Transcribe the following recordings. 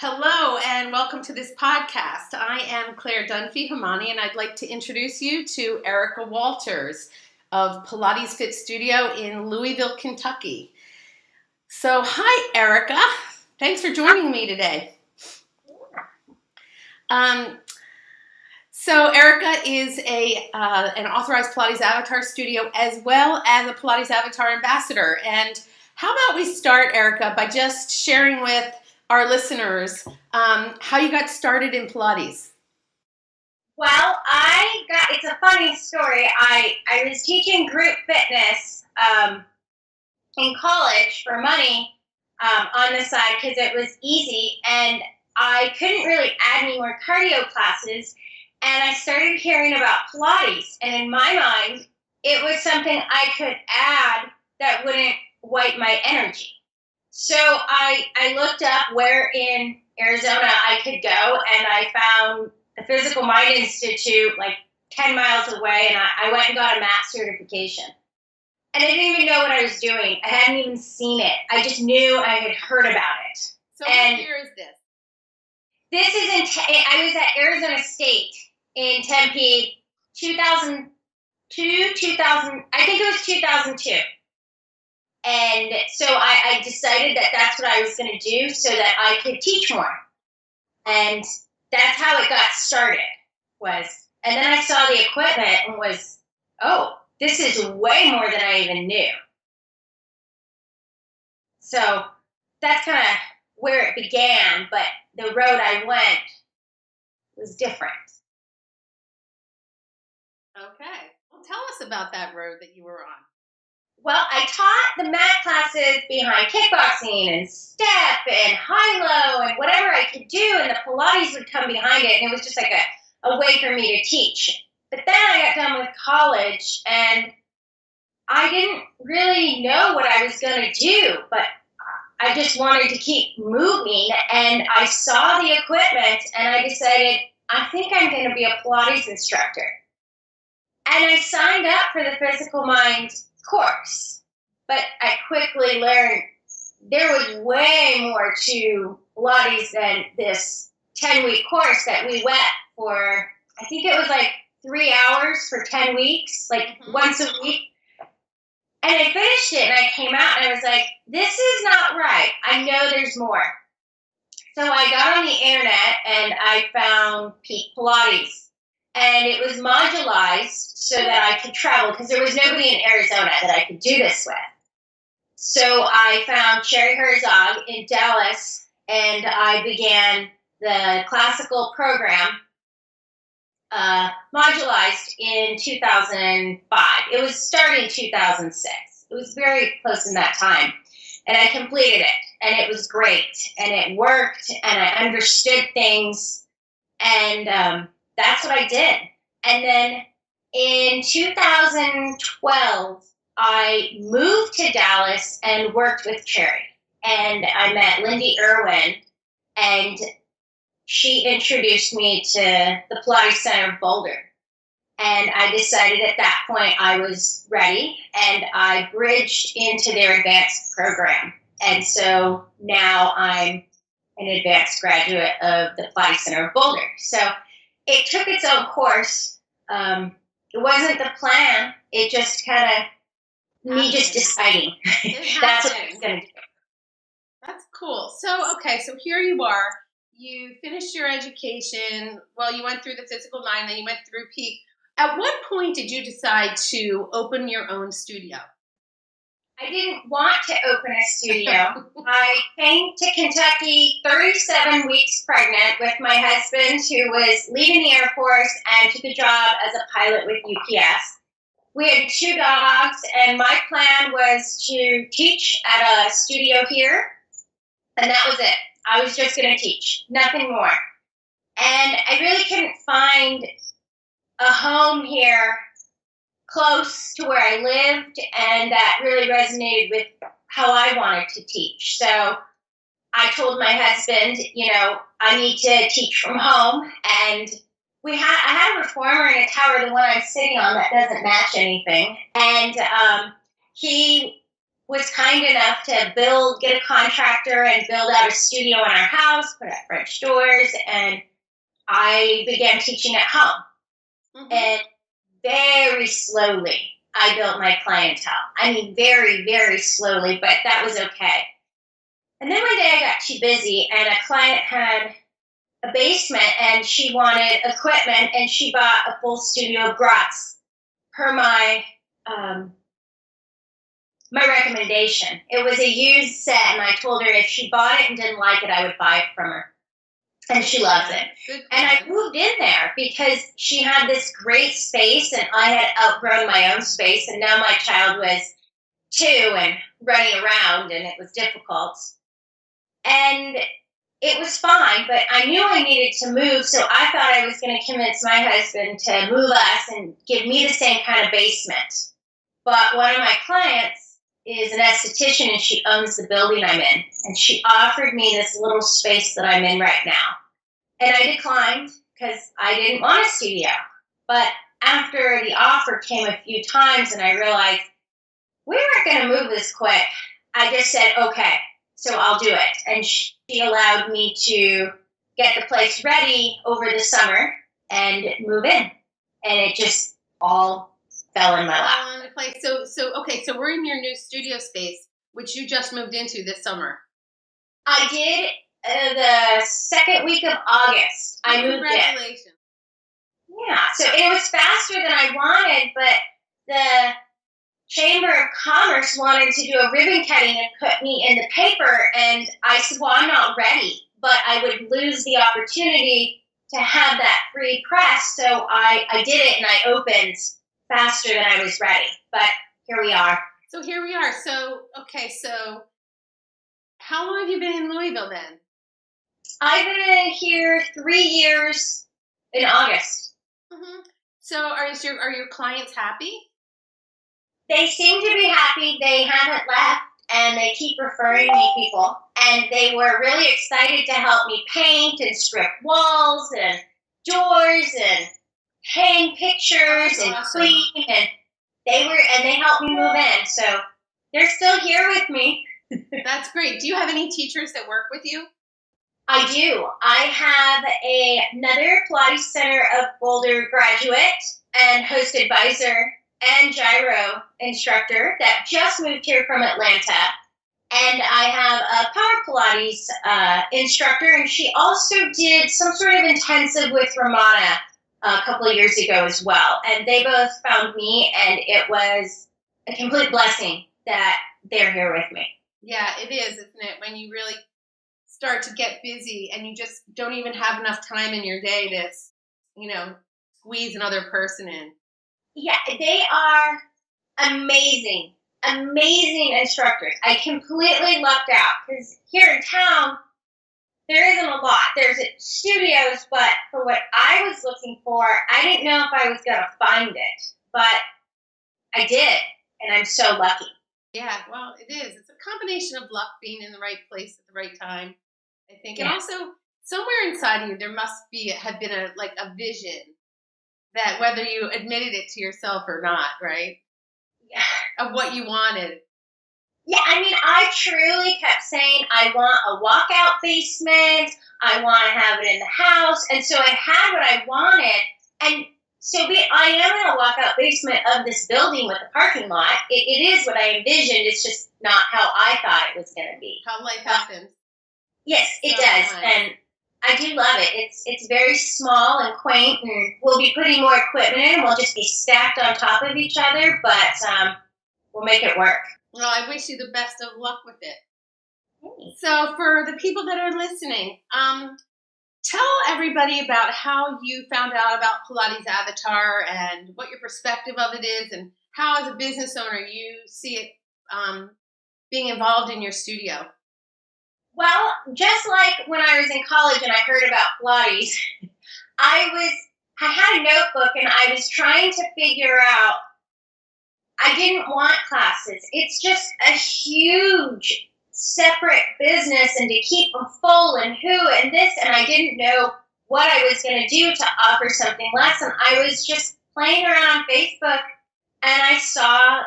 Hello and welcome to this podcast. I am Claire Dunphy-Hamani and I'd like to introduce you to Erica Walters of Pilates Fit Studio in Louisville, Kentucky. So hi Erica, thanks for joining me today. So Erica is an authorized Pilates Avatar studio as well as a Pilates Avatar ambassador. And how about we start, Erica, by just sharing with our listeners how you got started in Pilates. Well, it's a funny story. I was teaching group fitness in college for money on the side because it was easy, and I couldn't really add any more cardio classes, and I started hearing about Pilates, and in my mind, it was something I could add that wouldn't wipe my energy. So I looked up where in Arizona I could go, and I found the Physical Mind Institute like 10 miles away, and I went and got a mat certification. And I didn't even know what I was doing. I hadn't even seen it. I just knew I had heard about it. So what year is this? This is I was at Arizona State in Tempe, 2002, I think it was 2002. And so I decided that that's what I was going to do so that I could teach more. And that's how it got started. And then I saw the equipment and was, oh, this is way more than I even knew. So that's kind of where it began, but the road I went was different. Okay. Well, tell us about that road that you were on. Well, I taught the mat classes behind kickboxing and step and high-low and whatever I could do, and the Pilates would come behind it, and it was just like a way for me to teach. But then I got done with college, and I didn't really know what I was going to do, but I just wanted to keep moving, and I saw the equipment, and I decided, I think I'm going to be a Pilates instructor. And I signed up for the Physical Mind course, but I quickly learned there was way more to Pilates than this 10-week course that we went for. I think it was like 3 hours for 10 weeks, like once a week. And I finished it, and I came out, and I was like, this is not right. I know there's more. So I got on the internet, and I found Peak Pilates. And it was modularized so that I could travel because there was nobody in Arizona that I could do this with. So I found Sherry Herzog in Dallas, and I began the classical program modularized in 2005. It was starting in 2006. It was very close in that time. And I completed it, and it was great, and it worked, and I understood things, and that's what I did. And then in 2012, I moved to Dallas and worked with Cherry. And I met Lindy Irwin, and she introduced me to the Pilates Center of Boulder. And I decided at that point I was ready, and I bridged into their advanced program. And so now I'm an advanced graduate of the Pilates Center of Boulder. So it took its own course. It wasn't the plan. It just kind of me just deciding that's what I was going to do. That's cool. So here you are. You finished your education. Well, you went through the Physical Mind, then you went through Peak. At what point did you decide to open your own studio? I didn't want to open a studio. I came to Kentucky 37 weeks pregnant with my husband, who was leaving the Air Force and took a job as a pilot with UPS. We had 2 dogs, and my plan was to teach at a studio here, and that was it. I was just going to teach, nothing more. And I really couldn't find a home here close to where I lived, and that really resonated with how I wanted to teach. So I told my husband, I need to teach from home, and I had a reformer in a tower, the one I'm sitting on, that doesn't match anything, and he was kind enough to get a contractor and build out a studio in our house, put up French doors, and I began teaching at home. Mm-hmm. And very slowly, I built my clientele. I mean, very, very slowly, but that was okay. And then one day I got too busy, and a client had a basement, and she wanted equipment, and she bought a full studio of grots per my recommendation. It was a used set, and I told her if she bought it and didn't like it, I would buy it from her. And she loves it. And I moved in there because she had this great space, and I had outgrown my own space, and now my child was 2 and running around, and it was difficult. And it was fine, but I knew I needed to move, so I thought I was going to convince my husband to move us and give me the same kind of basement. But one of my clients is an esthetician, and she owns the building I'm in, and she offered me this little space that I'm in right now. And I declined because I didn't want a studio. But after the offer came a few times and I realized we weren't going to move this quick, I just said, okay, so I'll do it. And she allowed me to get the place ready over the summer and move in. And it just all fell in my lap. All into place. So we're in your new studio space, which you just moved into this summer. I did the second week of August. I moved in. Congratulations. Yeah, so it was faster than I wanted, but the Chamber of Commerce wanted to do a ribbon cutting and put me in the paper, and I said, well, I'm not ready, but I would lose the opportunity to have that free press, so I did it, and I opened faster than I was ready, but here we are. So how long have you been in Louisville then? I've been here 3 years in August. Mm-hmm. So are your clients happy? They seem to be happy. They haven't left, and they keep referring me people. And they were really excited to help me paint and strip walls and doors and hang pictures and clean. And they helped me move in. So they're still here with me. That's great. Do you have any teachers that work with you? I do. I have another Pilates Center of Boulder graduate and host advisor and gyro instructor that just moved here from Atlanta. And I have a Power Pilates instructor, and she also did some sort of intensive with Ramana a couple of years ago as well. And they both found me, and it was a complete blessing that they're here with me. Yeah, it is, isn't it? When you really start to get busy and you just don't even have enough time in your day to, squeeze another person in. Yeah, they are amazing instructors. I completely lucked out because here in town, there isn't a lot. There's studios, but for what I was looking for, I didn't know if I was going to find it, but I did, and I'm so lucky. Yeah, well, it is. It's a combination of luck, being in the right place at the right time, I think. Yeah. And also, somewhere inside of you, there must have been a vision that, whether you admitted it to yourself or not, right? Yeah. Of what you wanted. Yeah, I mean, I truly kept saying, I want a walkout basement. I want to have it in the house. And so I had what I wanted. And so I am in a walkout basement of this building with a parking lot. It is what I envisioned. It's just not how I thought it was going to be. How life happens. Yes, it does. And I do love it. It's very small and quaint, and we'll be putting more equipment in. We'll just be stacked on top of each other, but we'll make it work. Well, I wish you the best of luck with it. Thanks. So for the people that are listening, tell everybody about how you found out about Pilates Avatar and what your perspective of it is, and how, as a business owner, you see it being involved in your studio. Well, just like when I was in college and I heard about Pilates, I had a notebook and I was trying to figure out, I didn't want classes. It's just a huge separate business, and to keep them full and this, and I didn't know what I was going to do to offer something less. And I was just playing around on Facebook, and I saw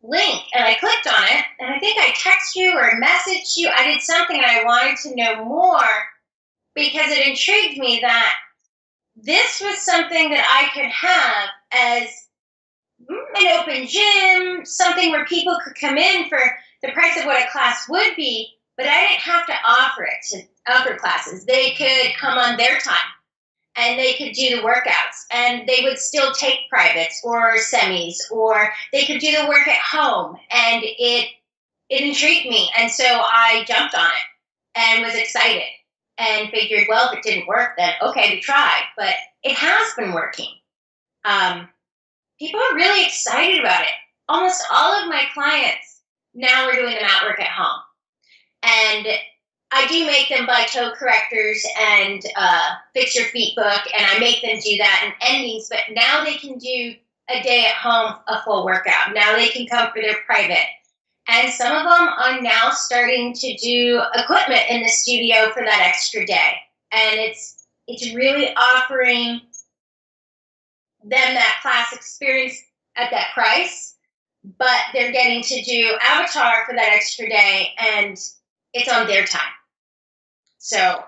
link, and I clicked on it, and I think I texted you or messaged you. I did something, and I wanted to know more because it intrigued me that this was something that I could have as an open gym, something where people could come in for the price of what a class would be, but I didn't have to offer it to other classes. They could come on their time and they could do the workouts and they would still take privates or semis, or they could do the work at home, and it intrigued me, and so I jumped on it and was excited and figured, well, if it didn't work, then okay, we tried, but it has been working. um, People are really excited about it. Almost all of my clients now are doing the mat work at home. And I do make them buy toe correctors and fix your feet book, and I make them do that and endings, but now they can do a day at home, a full workout. Now they can come for their private. And some of them are now starting to do equipment in the studio for that extra day. And it's really offering them that class experience at that price, but they're getting to do Avatar for that extra day, and it's on their time. So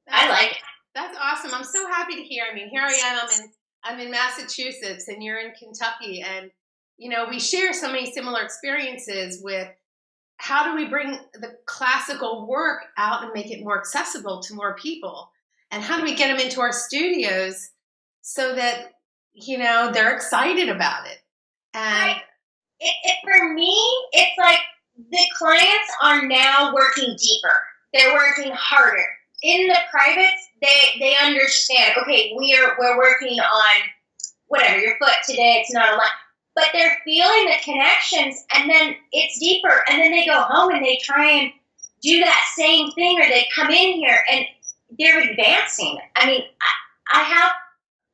I like it. That's awesome. I'm so happy to hear. I mean, here I am. I'm in Massachusetts, and you're in Kentucky, and we share so many similar experiences with how do we bring the classical work out and make it more accessible to more people, and how do we get them into our studios so that they're excited about it. And for me, it's like the clients are now working deeper. They're working harder. In the privates, they understand, okay, we're working on whatever, your foot today, it's not a lot. But they're feeling the connections, and then it's deeper. And then they go home and they try and do that same thing, or they come in here and they're advancing. I mean, I have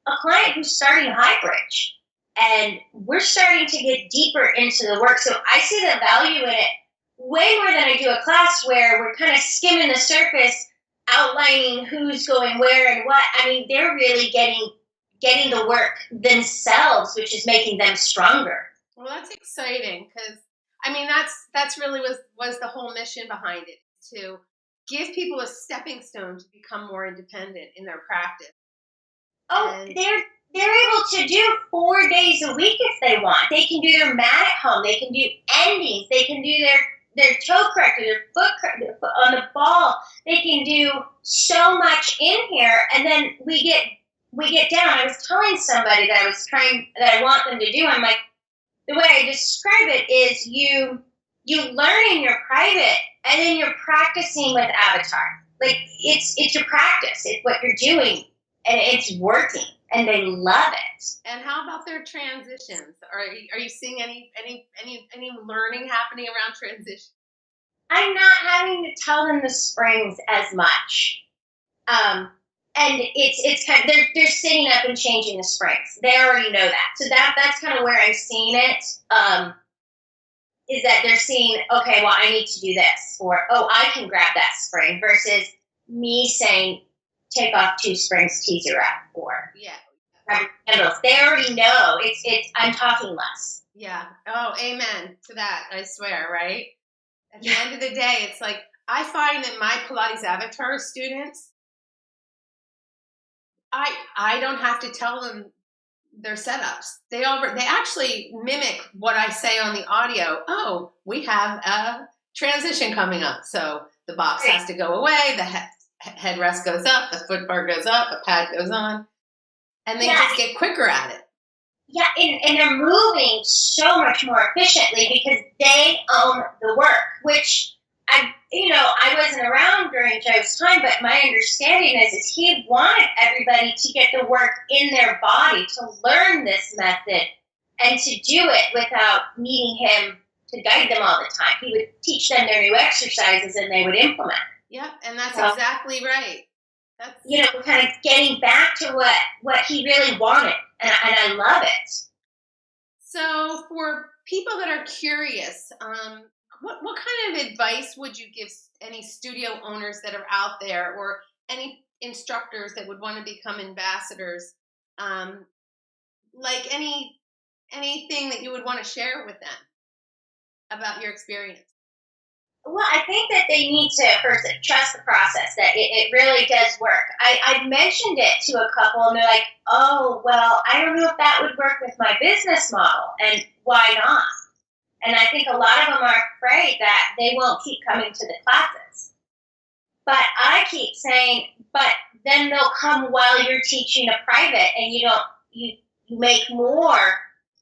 a client who's starting high bridge, and we're starting to get deeper into the work. So I see the value in it way more than I do a class where we're kind of skimming the surface, outlining who's going where and what. I mean, they're really getting the work themselves, which is making them stronger. Well, that's exciting, because I mean that's really was the whole mission behind it, to give people a stepping stone to become more independent in their practice. Oh, they're able to do 4 days a week if they want. They can do their mat at home. They can do endings. They can do their toe corrector, their foot corrector, on the ball. They can do so much in here, and then we get down. I was telling somebody that I want them to do. I'm like, the way I describe it is you learn in your private, and then you're practicing with Avatar. Like it's your practice. It's what you're doing, and it's working, and they love it. And how about their transitions? Are you seeing any learning happening around transition? I'm not having to tell them the springs as much. And it's kind of, they're sitting up and changing the springs. They already know that. So that's kind of where I'm seeing it. Is that they're seeing, okay, well, I need to do this, or oh, I can grab that spring, versus me saying, take off 2 springs, tease her up, or grab your handles. They already know. It's I'm talking less. Yeah. Oh, amen to that. I swear, right? At the end of the day, it's like I find that my Pilates Avatar students, I don't have to tell them their setups. They actually mimic what I say on the audio. Oh, we have a transition coming up, so the box has to go away. The headrest goes up, the foot bar goes up, a pad goes on, and they just get quicker at it. Yeah, and they're moving so much more efficiently because they own the work, which I wasn't around during Joe's time, but my understanding is he wanted everybody to get the work in their body, to learn this method, and to do it without needing him to guide them all the time. He would teach them their new exercises, and they would implement. Yeah, and that's exactly right. That's kind of getting back to what he really wanted, and I love it. So for people that are curious, what kind of advice would you give any studio owners that are out there, or any instructors that would want to become ambassadors? Like anything that you would want to share with them? about your experience? Well, I think that they need to first trust the process, that it really does work. I've mentioned it to a couple, and they're like, oh, well, I don't know if that would work with my business model, and why not? And I think a lot of them are afraid that they won't keep coming to the classes. But I keep saying, but then they'll come while you're teaching a private, and you make more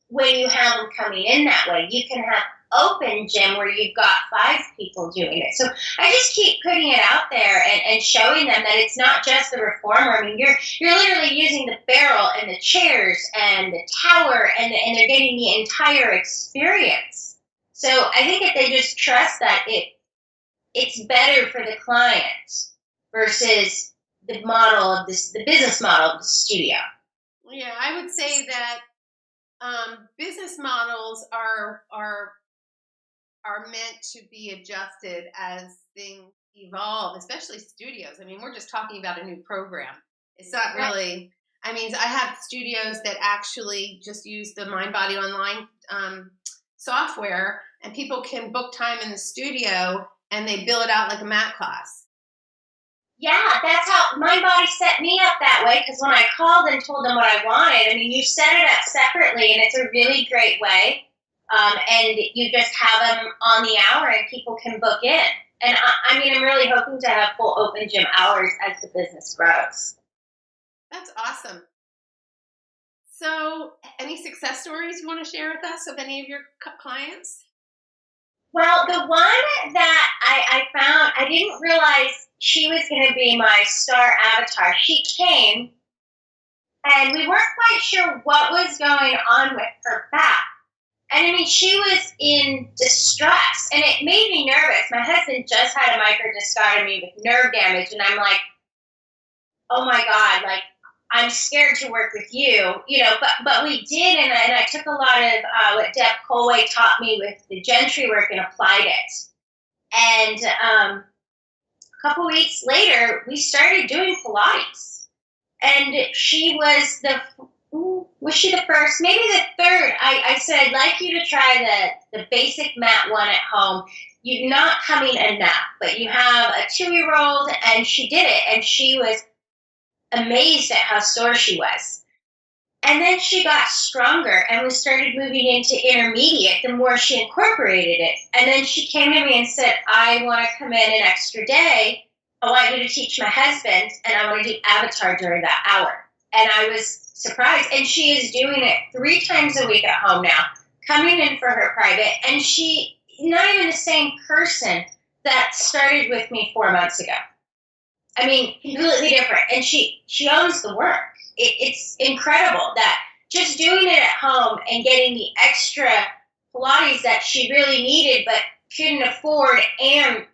when you have them coming in that way. You can have open gym where you've got 5 people doing it. So I just keep putting it out there and showing them that it's not just the reformer. I mean, you're literally using the barrel and the chairs and the tower, and they're getting the entire experience. So I think if they just trust that it's better for the client versus the model of this, the business model of the studio. Yeah, I would say that business models are meant to be adjusted as things evolve, especially studios. I mean, we're just talking about a new program. It's not really. I mean, I have studios that actually just use the Mind Body Online software, and people can book time in the studio and they bill it out like a mat class. Yeah, that's how Mind Body set me up that way, because when I called and told them what I wanted, I mean, you set it up separately, and it's a really great way. And you just have them on the hour, and people can book in. And I mean, I'm really hoping to have full open gym hours as the business grows. That's awesome. So, any success stories you want to share with us of any of your clients? Well, the one that I found, I didn't realize she was going to be my star avatar. She came, and we weren't quite sure what was going on with her back. And I mean, she was in distress, and it made me nervous. My husband just had a microdiscotomy with nerve damage, and I'm like, oh my God, like, I'm scared to work with you, but we did, and I took a lot of what Deb Colway taught me with the Gentry work and applied it. And a couple weeks later, we started doing Pilates. And she was she the first? Maybe the third. I said, I'd like you to try the basic mat one at home. You're not coming enough, but you have a 2-year-old, and she did it, and she was amazed at how sore she was. And then she got stronger, and we started moving into intermediate the more she incorporated it. And then she came to me and said, I want to come in an extra day. I want you to teach my husband, and I want to do Avatar during that hour. And I was surprised. And she is doing it 3 times a week at home now, coming in for her private. And she, not even the same person that started with me 4 months ago. I mean, completely different. And she owns the work. It's incredible that just doing it at home and getting the extra Pilates that she really needed but couldn't afford, and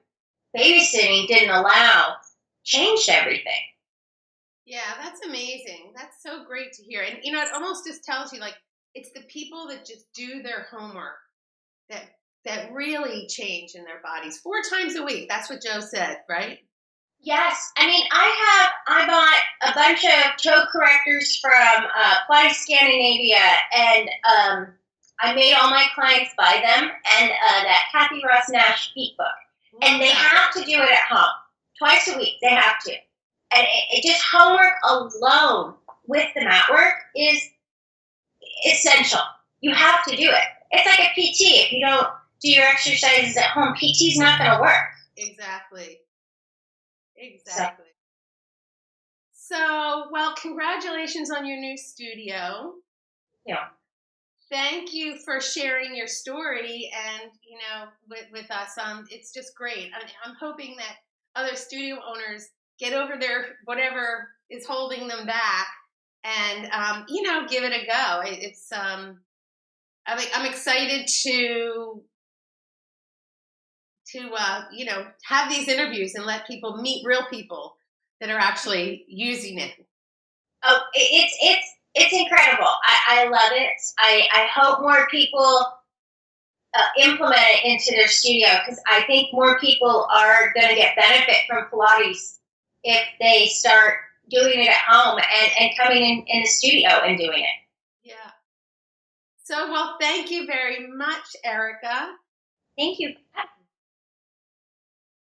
babysitting didn't allow, changed everything. Yeah, that's amazing. That's so great to hear. And, it almost just tells you, like, it's the people that just do their homework that really change in their bodies 4 times a week. That's what Joe said, right? Yes. I mean, I bought a bunch of toe correctors from Pilates Scandinavia, and I made all my clients buy them, and that Kathy Ross Nash feet book. And they have to do it at home twice a week. They have to. And it just homework alone with the mat work is essential. You have to do it. It's like a PT. If you don't do your exercises at home, PT's not going to work. Exactly. So, well, congratulations on your new studio. Yeah. Thank you for sharing your story and, with us. It's just great. I'm hoping that other studio owners get over their whatever is holding them back and, give it a go. It's I'm excited to have these interviews and let people meet real people that are actually using it. Oh, it's incredible. I love it. I hope more people implement it into their studio, because I think more people are going to get benefit from Pilates if they start doing it at home and coming in the studio and doing it. Yeah. So, well, thank you very much, Erica. Thank you.